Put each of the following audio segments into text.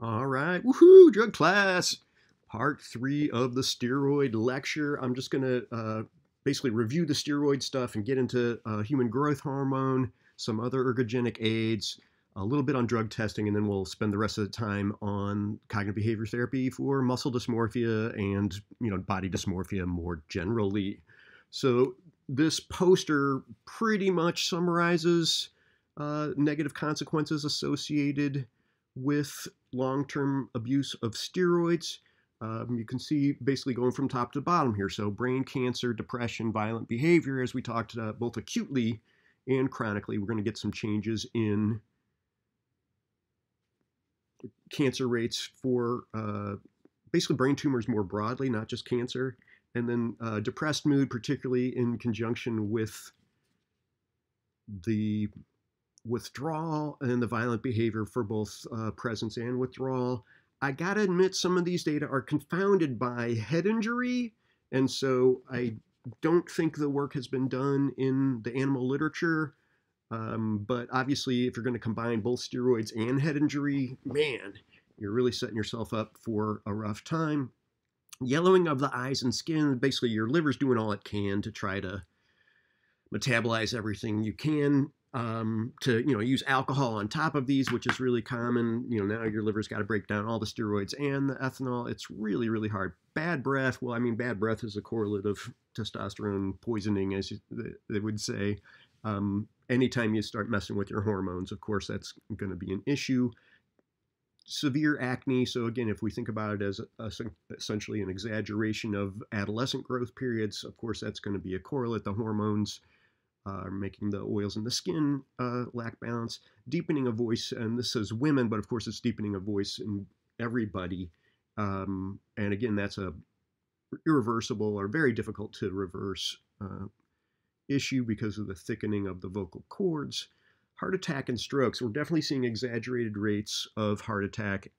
All right, woohoo, drug class. Part 3 of the steroid lecture. I'm just going to basically review the steroid stuff and get into human growth hormone, some other ergogenic aids, a little bit on drug testing, and then we'll spend the rest of the time on cognitive behavior therapy for muscle dysmorphia and body dysmorphia more generally. So this poster pretty much summarizes negative consequences associated with long-term abuse of steroids. You can see basically going from top to bottom here. So brain cancer, depression, violent behavior, as we talked both acutely and chronically. We're going to get some changes in cancer rates for basically brain tumors more broadly, not just cancer. And then depressed mood, particularly in conjunction with the withdrawal and the violent behavior for both presence and withdrawal. I gotta admit, some of these data are confounded by head injury, and so I don't think the work has been done in the animal literature. But obviously, if you're going to combine both steroids and head injury, man, you're really setting yourself up for a rough time. Yellowing of the eyes and skin, basically your liver's doing all it can to try to metabolize everything you can to use alcohol on top of these, which is really common. Now your liver's got to break down all the steroids and the ethanol. It's really, really hard. Bad breath. Well, I mean, bad breath is a correlate of testosterone poisoning, as they would say. Anytime you start messing with your hormones, of course, that's going to be an issue. Severe acne. So again, if we think about it as essentially an exaggeration of adolescent growth periods, of course, that's going to be a correlate. The hormones making the oils in the skin lack balance. Deepening of voice, and this says women, but of course it's deepening of voice in everybody. And again, that's a irreversible or very difficult to reverse issue because of the thickening of the vocal cords. Heart attack and strokes. We're definitely seeing exaggerated rates of heart attack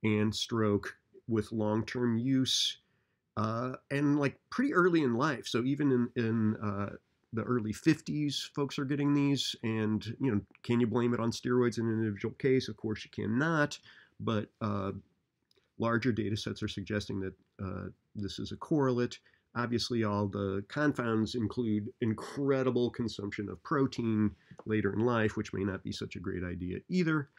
and stroke with long-term use and like pretty early in life. So even in the early 50s, folks are getting these. And, can you blame it on steroids in an individual case? Of course you cannot. But larger data sets are suggesting that this is a correlate. Obviously, all the confounds include incredible consumption of protein later in life, which may not be such a great idea either.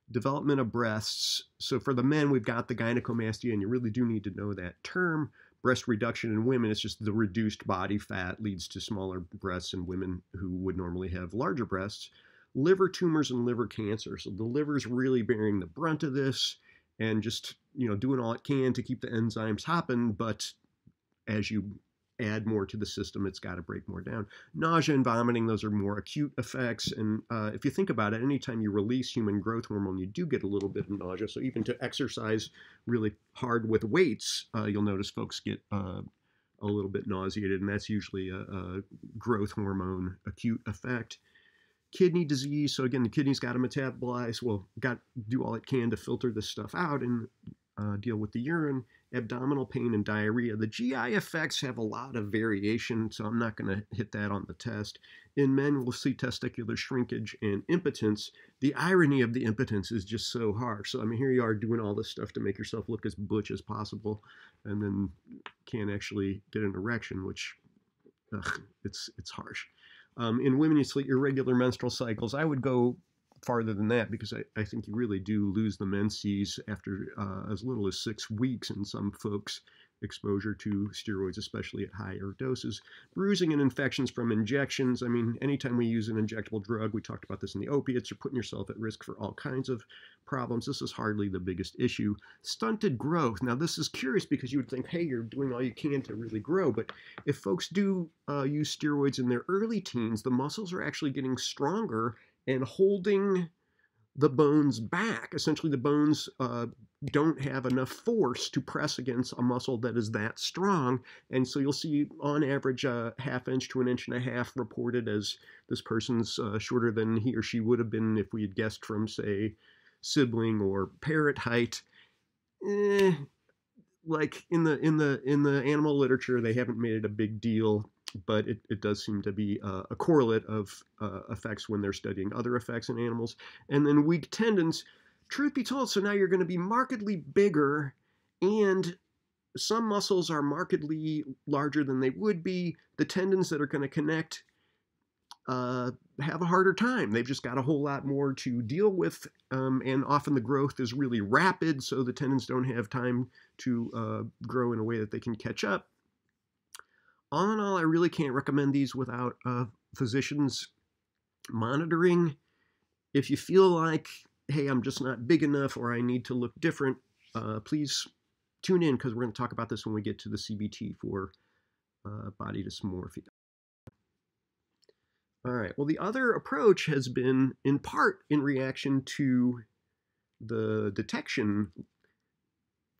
Development of breasts. So for the men, we've got the gynecomastia, and you really do need to know that term. Breast reduction in women, it's just the reduced body fat leads to smaller breasts in women who would normally have larger breasts. Liver tumors and liver cancer. So the liver's really bearing the brunt of this and just, doing all it can to keep the enzymes hopping, but as you add more to the system, it's got to break more down. Nausea and vomiting, those are more acute effects. And if you think about it, anytime you release human growth hormone, you do get a little bit of nausea. So even to exercise really hard with weights, you'll notice folks get a little bit nauseated, and that's usually a growth hormone acute effect. Kidney disease. So again, the kidney's got to metabolize, got to do all it can to filter this stuff out and deal with the urine. Abdominal pain and diarrhea. The GI effects have a lot of variation, so I'm not going to hit that on the test. In men, we'll see testicular shrinkage and impotence. The irony of the impotence is just so harsh. So, I mean, here you are doing all this stuff to make yourself look as butch as possible, and then can't actually get an erection, which, it's harsh. In women, you see irregular menstrual cycles. I would go farther than that, because I think you really do lose the menses after as little as 6 weeks in some folks' exposure to steroids, especially at higher doses. Bruising and infections from injections. I mean, anytime we use an injectable drug, we talked about this in the opiates, you're putting yourself at risk for all kinds of problems. This is hardly the biggest issue. Stunted growth. Now, this is curious because you would think, hey, you're doing all you can to really grow. But if folks do use steroids in their early teens, the muscles are actually getting stronger and holding the bones back. Essentially, the bones don't have enough force to press against a muscle that is that strong. And so you'll see, on average, a ½ inch to 1.5 inches reported as this person's shorter than he or she would have been if we had guessed from, say, sibling or parent height. Like in the animal literature, they haven't made it a big deal, but it does seem to be a correlate of effects when they're studying other effects in animals. And then weak tendons. truth be told, so now you're going to be markedly bigger, and some muscles are markedly larger than they would be. The tendons that are going to connect have a harder time. They've just got a whole lot more to deal with, and often the growth is really rapid, so the tendons don't have time to grow in a way that they can catch up. All in all, I really can't recommend these without physicians monitoring. If you feel like, hey, I'm just not big enough or I need to look different, please tune in, because we're going to talk about this when we get to the CBT for body dysmorphia. All right, well, the other approach has been in part in reaction to the detection.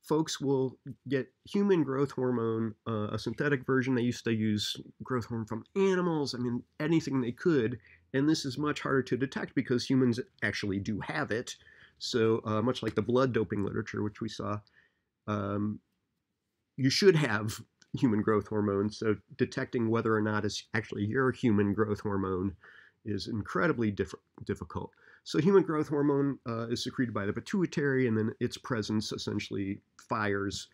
Folks will get human growth hormone, a synthetic version. They used to use growth hormone from animals, I mean, anything they could. And this is much harder to detect because humans actually do have it. So much like the blood doping literature, which we saw, you should have human growth hormone. So detecting whether or not it's actually your human growth hormone is incredibly difficult. So human growth hormone is secreted by the pituitary, and then its presence essentially fires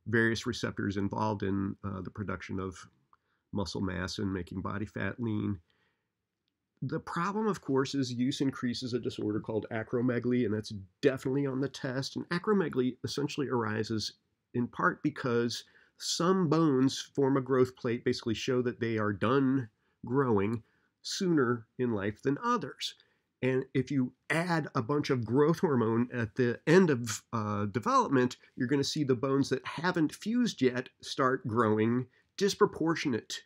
various receptors involved in the production of muscle mass and making body fat lean. The problem, of course, is use increases a disorder called acromegaly, and that's definitely on the test. And acromegaly essentially arises in part because some bones form a growth plate, basically show that they are done growing sooner in life than others. And if you add a bunch of growth hormone at the end of development, you're going to see the bones that haven't fused yet start growing disproportionate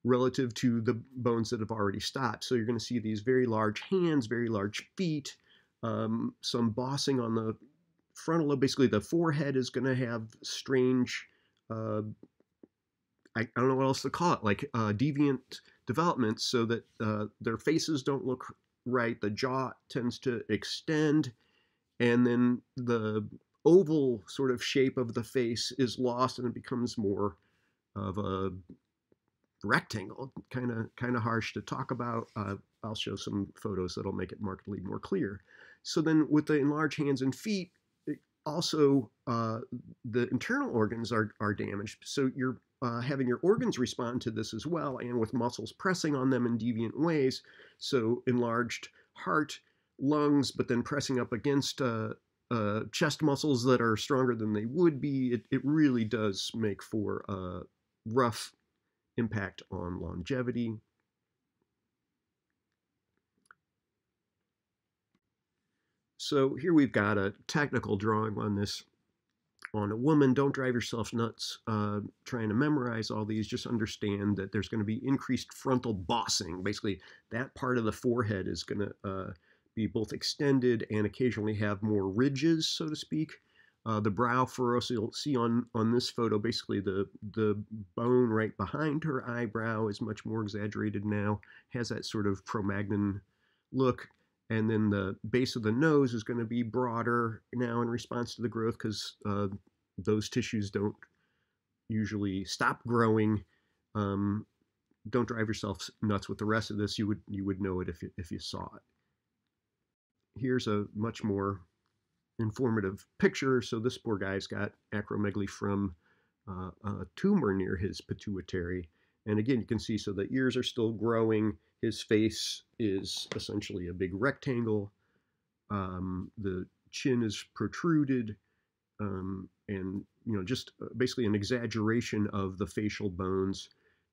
relative to the bones that have already stopped. So you're going to see these very large hands, very large feet, some bossing on the frontal lobe. Basically, the forehead is going to have strange, I don't know what else to call it, like deviant developments, so that their faces don't look right. The jaw tends to extend, and then the oval sort of shape of the face is lost, and it becomes more of a rectangle. Kind of harsh to talk about. I'll show some photos that'll make it markedly more clear. So then with the enlarged hands and feet, also the internal organs are damaged. So you're having your organs respond to this as well, and with muscles pressing on them in deviant ways. So enlarged heart, lungs, but then pressing up against chest muscles that are stronger than they would be. It really does make for a rough impact on longevity. So here we've got a technical drawing on this on a woman. Don't drive yourself nuts trying to memorize all these. Just understand that there's going to be increased frontal bossing. Basically, that part of the forehead is going to be both extended and occasionally have more ridges, so to speak. The brow furrow, so you'll see on this photo, basically the bone right behind her eyebrow is much more exaggerated now, has that sort of Cro-Magnon look. And then the base of the nose is going to be broader now in response to the growth, because those tissues don't usually stop growing. Don't drive yourself nuts with the rest of this. You would know it if you saw it. Here's a much more informative picture. So this poor guy's got acromegaly from a tumor near his pituitary. And again, you can see, so the ears are still growing. His face is essentially a big rectangle. The chin is protruded, and just basically an exaggeration of the facial bones.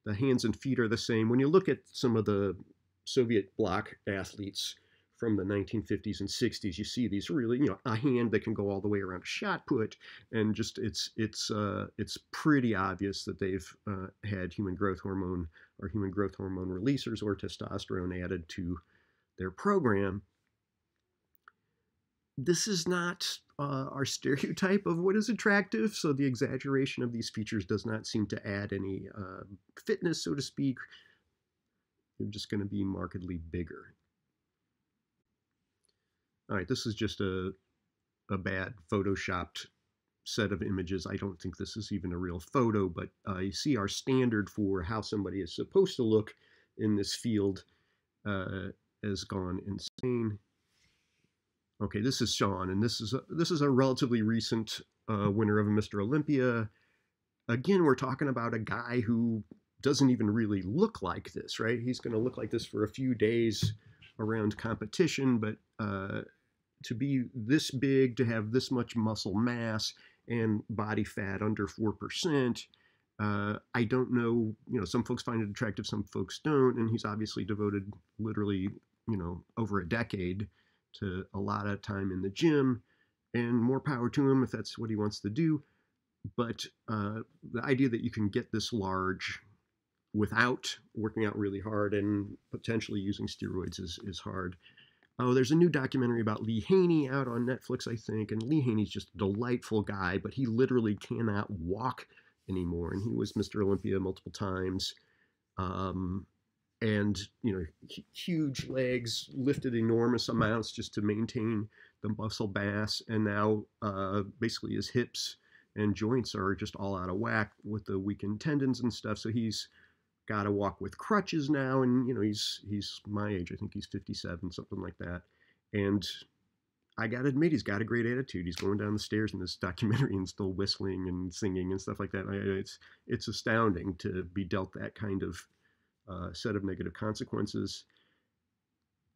The hands and feet are the same. When you look at some of the Soviet bloc athletes from the 1950s and 60s, you see these really, a hand that can go all the way around a shot put, and just it's pretty obvious that they've had human growth hormone or human growth hormone releasers or testosterone added to their program. This is not our stereotype of what is attractive, so the exaggeration of these features does not seem to add any fitness, so to speak. They're just going to be markedly bigger. All right, this is just a bad photoshopped set of images. I don't think this is even a real photo, but you see our standard for how somebody is supposed to look in this field has gone insane. Okay, this is Sean, and this is a relatively recent winner of a Mr. Olympia. Again, we're talking about a guy who doesn't even really look like this, right? He's going to look like this for a few days around competition, but to be this big, to have this much muscle mass and body fat under 4%, I don't know, some folks find it attractive, some folks don't, and he's obviously devoted literally, over a decade to a lot of time in the gym, and more power to him if that's what he wants to do. But the idea that you can get this large without working out really hard and potentially using steroids is hard. Oh, there's a new documentary about Lee Haney out on Netflix, I think, and Lee Haney's just a delightful guy, but he literally cannot walk anymore, and he was Mr. Olympia multiple times. And huge legs, lifted enormous amounts just to maintain the muscle mass, and now basically his hips and joints are just all out of whack with the weakened tendons and stuff. So he's got to walk with crutches now, and he's my age. I think he's 57, something like that. And I got to admit, he's got a great attitude. He's going down the stairs in this documentary and still whistling and singing and stuff like that. It's astounding to be dealt that kind of set of negative consequences.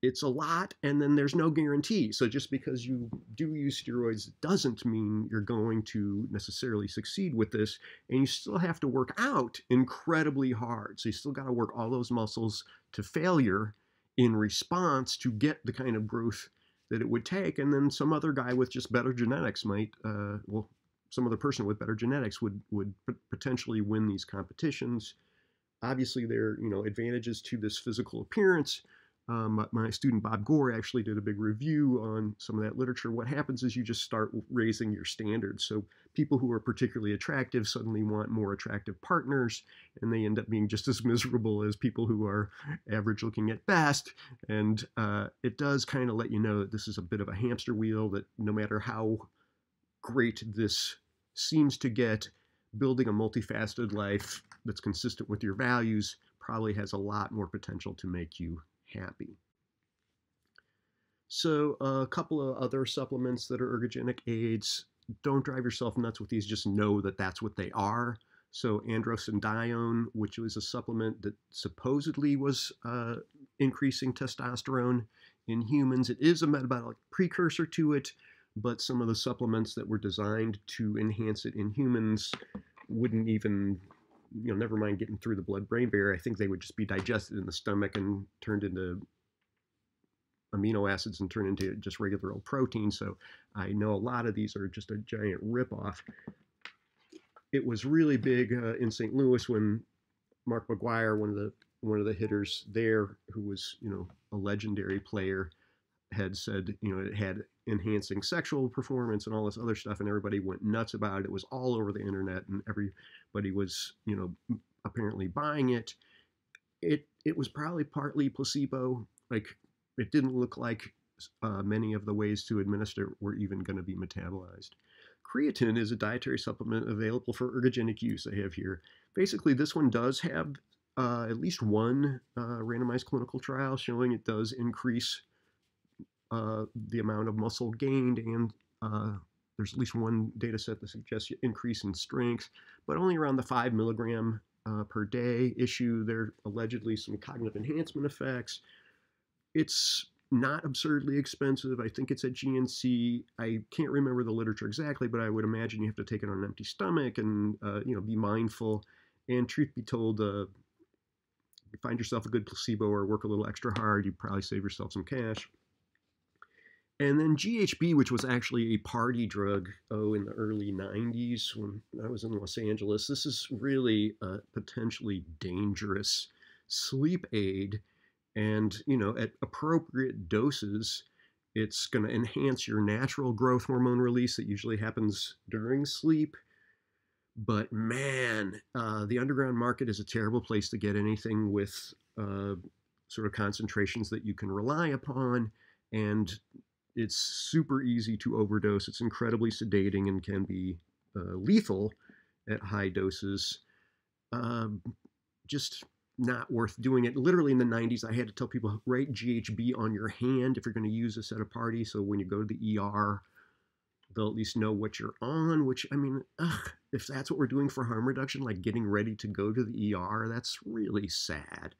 It's a lot, and then there's no guarantee. So just because you do use steroids doesn't mean you're going to necessarily succeed with this, and you still have to work out incredibly hard. So you still got to work all those muscles to failure in response to get the kind of growth that it would take. And then some other guy with just better genetics might, some other person with better genetics would potentially win these competitions. Obviously, there are advantages to this physical appearance. My student Bob Gore actually did a big review on some of that literature. What happens is you just start raising your standards. So people who are particularly attractive suddenly want more attractive partners, and they end up being just as miserable as people who are average looking at best. And it does kind of let you know that this is a bit of a hamster wheel, that no matter how great this seems to get, building a multifaceted life that's consistent with your values probably has a lot more potential to make you happy. So a couple of other supplements that are ergogenic aids. Don't drive yourself nuts with these, just know that that's what they are. So androstenedione, which was a supplement that supposedly was increasing testosterone in humans. It is a metabolic precursor to it, but some of the supplements that were designed to enhance it in humans wouldn't even, never mind getting through the blood-brain barrier. I think they would just be digested in the stomach and turned into amino acids and turned into just regular old protein. So I know a lot of these are just a giant ripoff. It was really big in St. Louis when Mark McGuire, one of the hitters there, who was a legendary player, had said it had enhancing sexual performance and all this other stuff, and everybody went nuts about it. It was all over the internet, and everybody was apparently buying it. It was probably partly placebo. Like, it didn't look like many of the ways to administer were even going to be metabolized. Creatine is a dietary supplement available for ergogenic use, I have here. Basically, this one does have at least one randomized clinical trial showing it does increase the amount of muscle gained, and there's at least one data set that suggests increase in strength, but only around the 5 milligram per day issue. There are allegedly some cognitive enhancement effects. It's not absurdly expensive. I think it's at GNC. I can't remember the literature exactly, but I would imagine you have to take it on an empty stomach and be mindful. And truth be told, find yourself a good placebo or work a little extra hard, you probably save yourself some cash. And then GHB, which was actually a party drug, in the early 90s when I was in Los Angeles. This is really a potentially dangerous sleep aid. And, at appropriate doses, it's going to enhance your natural growth hormone release that usually happens during sleep. But man, the underground market is a terrible place to get anything with sort of concentrations that you can rely upon. And it's super easy to overdose. It's incredibly sedating and can be lethal at high doses. Just not worth doing it. Literally in the 90s, I had to tell people, write GHB on your hand if you're going to use this at a party. So when you go to the ER, they'll at least know what you're on, which, I mean, if that's what we're doing for harm reduction, like getting ready to go to the ER, that's really sad.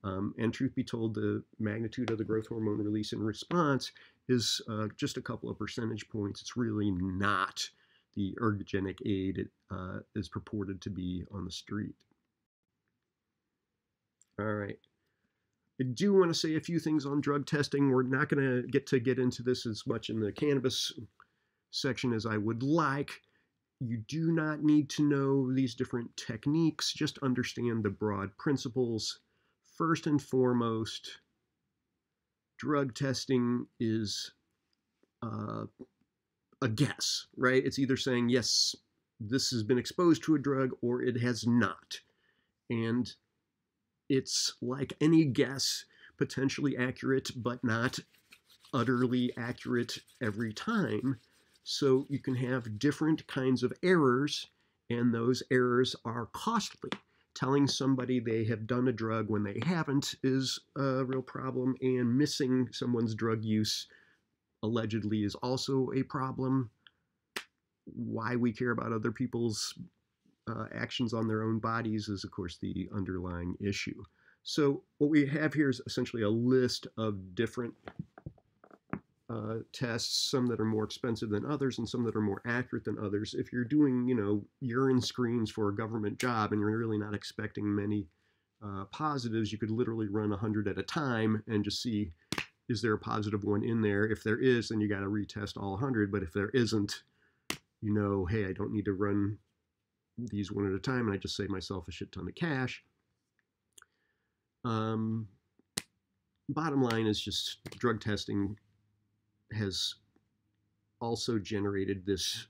And truth be told, the magnitude of the growth hormone release in response is just a couple of percentage points. It's really not the ergogenic aid it is purported to be on the street. All right. I do want to say a few things on drug testing. We're not going to get into this as much in the cannabis section as I would like. You do not need to know these different techniques. Just understand the broad principles. First and foremost, drug testing is a guess, right? It's either saying, yes, this has been exposed to a drug, or it has not. And it's like any guess, potentially accurate, but not utterly accurate every time. So you can have different kinds of errors, and those errors are costly. Telling somebody they have done a drug when they haven't is a real problem, and missing someone's drug use allegedly is also a problem. Why we care about other people's actions on their own bodies is, of course, the underlying issue. So what we have here is essentially a list of different tests, some that are more expensive than others and some that are more accurate than others. If you're doing, urine screens for a government job and you're really not expecting many positives, you could literally run 100 at a time and just see, is there a positive one in there? If there is, then you got to retest all 100. But if there isn't, hey, I don't need to run these one at a time, and I just save myself a shit ton of cash. Bottom line is just drug testing has also generated this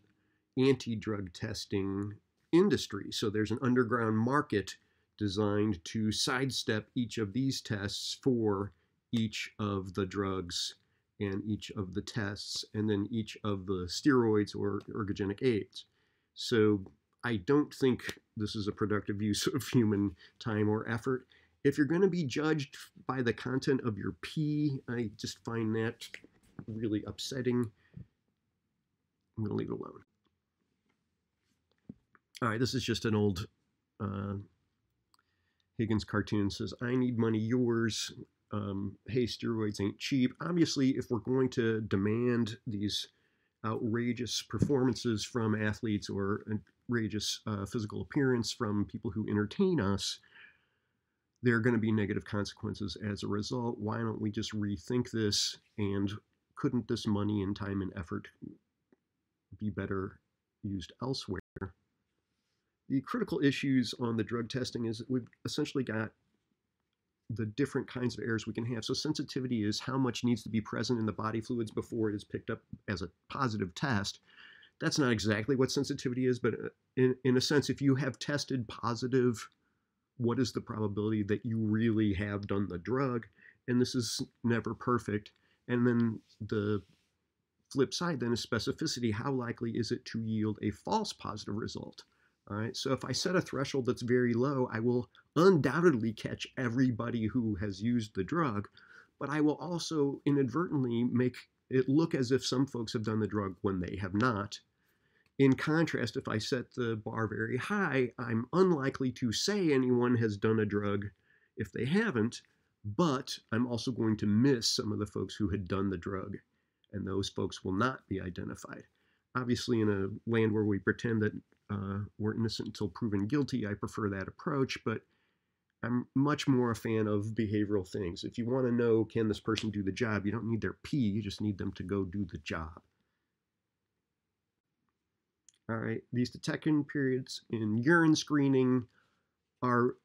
anti-drug testing industry. So there's an underground market designed to sidestep each of these tests for each of the drugs and each of the tests, and then each of the steroids or ergogenic aids. So I don't think this is a productive use of human time or effort. If you're going to be judged by the content of your pee, I just find that really upsetting. I'm going to leave it alone. All right, this is just an old Higgins cartoon. It says, I need money, yours. Hey, steroids ain't cheap. Obviously, if we're going to demand these outrageous performances from athletes or outrageous physical appearance from people who entertain us, there are going to be negative consequences as a result. Why don't we just rethink this, and couldn't this money and time and effort be better used elsewhere? The critical issues on the drug testing is that we've essentially got the different kinds of errors we can have. So sensitivity is how much needs to be present in the body fluids before it is picked up as a positive test. That's not exactly what sensitivity is, but in a sense, if you have tested positive, what is the probability that you really have done the drug? And this is never perfect. And then the flip side then is specificity. How likely is it to yield a false positive result? All right, so if I set a threshold that's very low, I will undoubtedly catch everybody who has used the drug, but I will also inadvertently make it look as if some folks have done the drug when they have not. In contrast, if I set the bar very high, I'm unlikely to say anyone has done a drug if they haven't, but I'm also going to miss some of the folks who had done the drug, and those folks will not be identified. Obviously, in a land where we pretend that we're innocent until proven guilty, I prefer that approach, but I'm much more a fan of behavioral things. If you want to know, can this person do the job, you don't need their pee, you just need them to go do the job. All right, these detection periods in urine screening are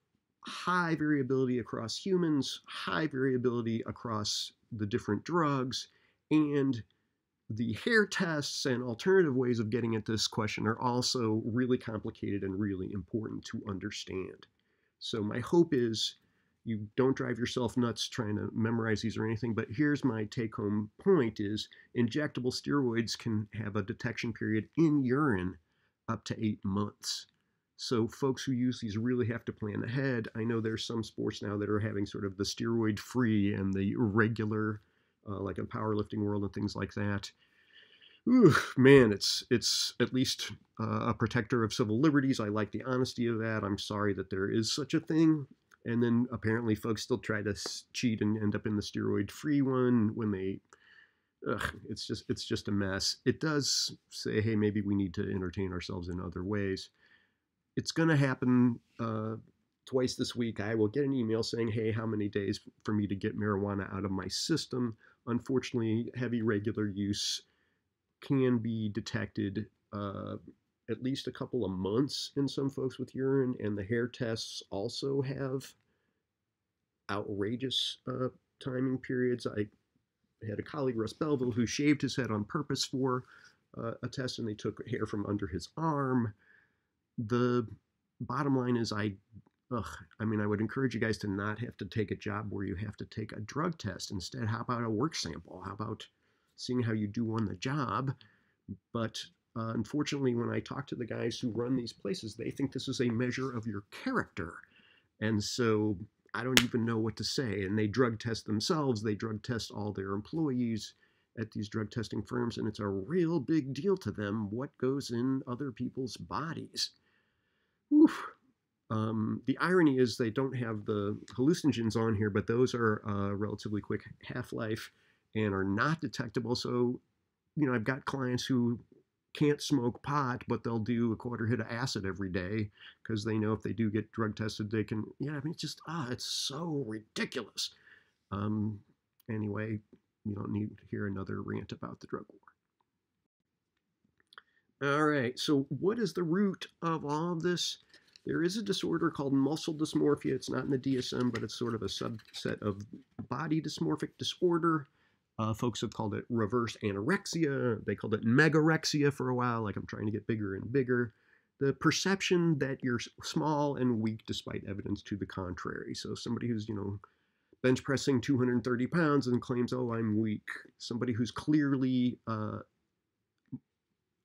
high variability across humans, high variability across the different drugs, and the hair tests and alternative ways of getting at this question are also really complicated and really important to understand. So my hope is you don't drive yourself nuts trying to memorize these or anything, but here's my take-home point is injectable steroids can have a detection period in urine up to 8 months. So folks who use these really have to plan ahead. I know there's some sports now that are having sort of the steroid free and the regular, like in powerlifting world and things like that. Ooh, man, it's at least a protector of civil liberties. I like the honesty of that. I'm sorry that there is such a thing. And then apparently folks still try to cheat and end up in the steroid-free one when they, it's just a mess. It does say, hey, maybe we need to entertain ourselves in other ways. It's going to happen twice this week. I will get an email saying, hey, how many days for me to get marijuana out of my system? Unfortunately, heavy regular use can be detected at least a couple of months in some folks with urine, and the hair tests also have outrageous timing periods. I had a colleague, Russ Belville, who shaved his head on purpose for a test, and they took hair from under his arm. The bottom line is I mean, I would encourage you guys to not have to take a job where you have to take a drug test. Instead, how about a work sample? How about seeing how you do on the job? But unfortunately, when I talk to the guys who run these places, they think this is a measure of your character. And so I don't even know what to say. And they drug test themselves. They drug test all their employees at these drug testing firms. And it's a real big deal to them what goes in other people's bodies. Oof. The irony is they don't have the hallucinogens on here, but those are relatively quick half-life and are not detectable. So, you know, I've got clients who can't smoke pot, but they'll do a quarter hit of acid every day because they know if they do get drug tested, they can, I mean, it's just, it's so ridiculous. Anyway, you don't need to hear another rant about the drug war. All right, so what is the root of all of this? There is a disorder called muscle dysmorphia. It's not in the DSM, but it's sort of a subset of body dysmorphic disorder. Folks have called it reverse anorexia. They called it megarexia for a while, like I'm trying to get bigger and bigger. The perception that you're small and weak despite evidence to the contrary. So somebody who's, bench pressing 230 pounds and claims, oh, I'm weak. Somebody who's clearly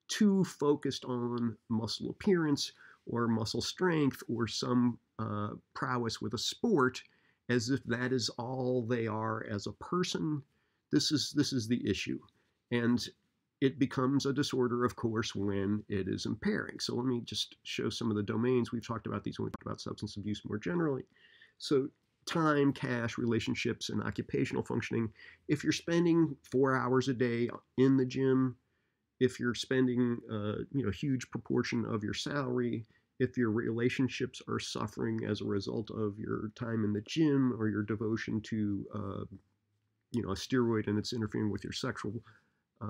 too focused on muscle appearance or muscle strength or some prowess with a sport as if that is all they are as a person. This is the issue. And it becomes a disorder, of course, when it is impairing. So let me just show some of the domains. We've talked about these when we talked about substance abuse more generally. So time, cash, relationships, and occupational functioning. If you're spending 4 hours a day in the gym, if you're spending a huge proportion of your salary, if your relationships are suffering as a result of your time in the gym or your devotion to a steroid and it's interfering with your sexual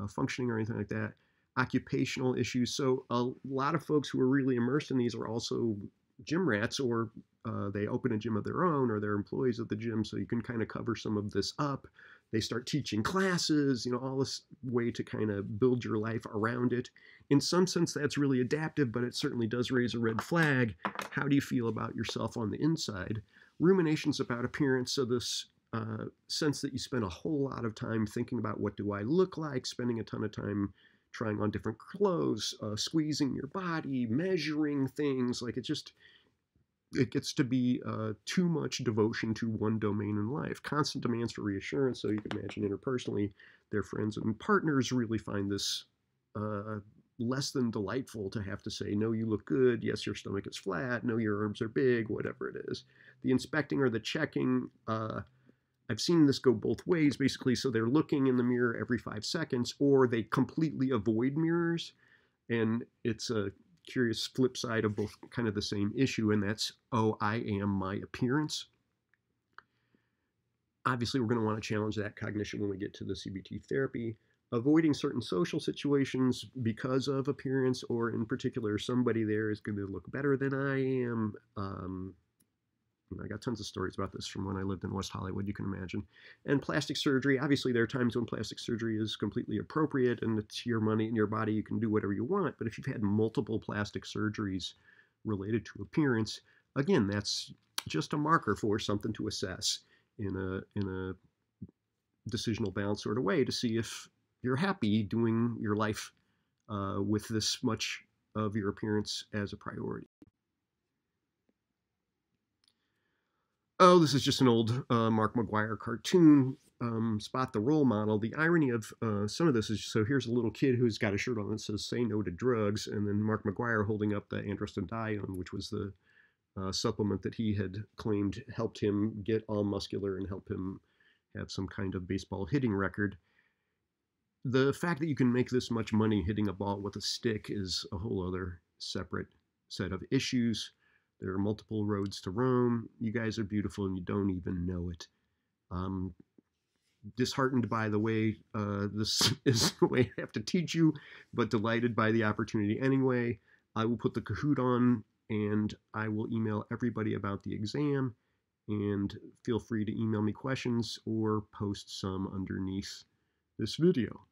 functioning or anything like that, occupational issues. So a lot of folks who are really immersed in these are also gym rats, or they open a gym of their own, or they're employees of the gym, so you can kind of cover some of this up. They start teaching classes, all this way to kind of build your life around it. In some sense, that's really adaptive, but it certainly does raise a red flag. How do you feel about yourself on the inside? Ruminations about appearance, so this sense that you spend a whole lot of time thinking about what do I look like, spending a ton of time trying on different clothes, squeezing your body, measuring things. Like it gets to be too much devotion to one domain in life. Constant demands for reassurance. So you can imagine interpersonally, their friends and partners really find this less than delightful to have to say, no, you look good. Yes, your stomach is flat. No, your arms are big, whatever it is. The inspecting or the checking, I've seen this go both ways, basically. So they're looking in the mirror every 5 seconds, or they completely avoid mirrors. And it's a curious flip side of both kind of the same issue, and that's, oh, I am my appearance. Obviously, we're going to want to challenge that cognition when we get to the CBT therapy. Avoiding certain social situations because of appearance, or in particular, somebody there is going to look better than I am. I got tons of stories about this from when I lived in West Hollywood, you can imagine. And plastic surgery, obviously there are times when plastic surgery is completely appropriate and it's your money and your body, you can do whatever you want. But if you've had multiple plastic surgeries related to appearance, again, that's just a marker for something to assess in a decisional balance sort of way to see if you're happy doing your life with this much of your appearance as a priority. Oh, this is just an old Mark McGuire cartoon. Spot the role model. The irony of some of this is, so here's a little kid who's got a shirt on that says "Say no to drugs," and then Mark McGuire holding up the androstenedione, which was the supplement that he had claimed helped him get all muscular and help him have some kind of baseball hitting record. The fact that you can make this much money hitting a ball with a stick is a whole other separate set of issues. There are multiple roads to Rome. You guys are beautiful and you don't even know it. Disheartened by the way this is the way I have to teach you, but delighted by the opportunity anyway. I will put the Kahoot on and I will email everybody about the exam, and feel free to email me questions or post some underneath this video.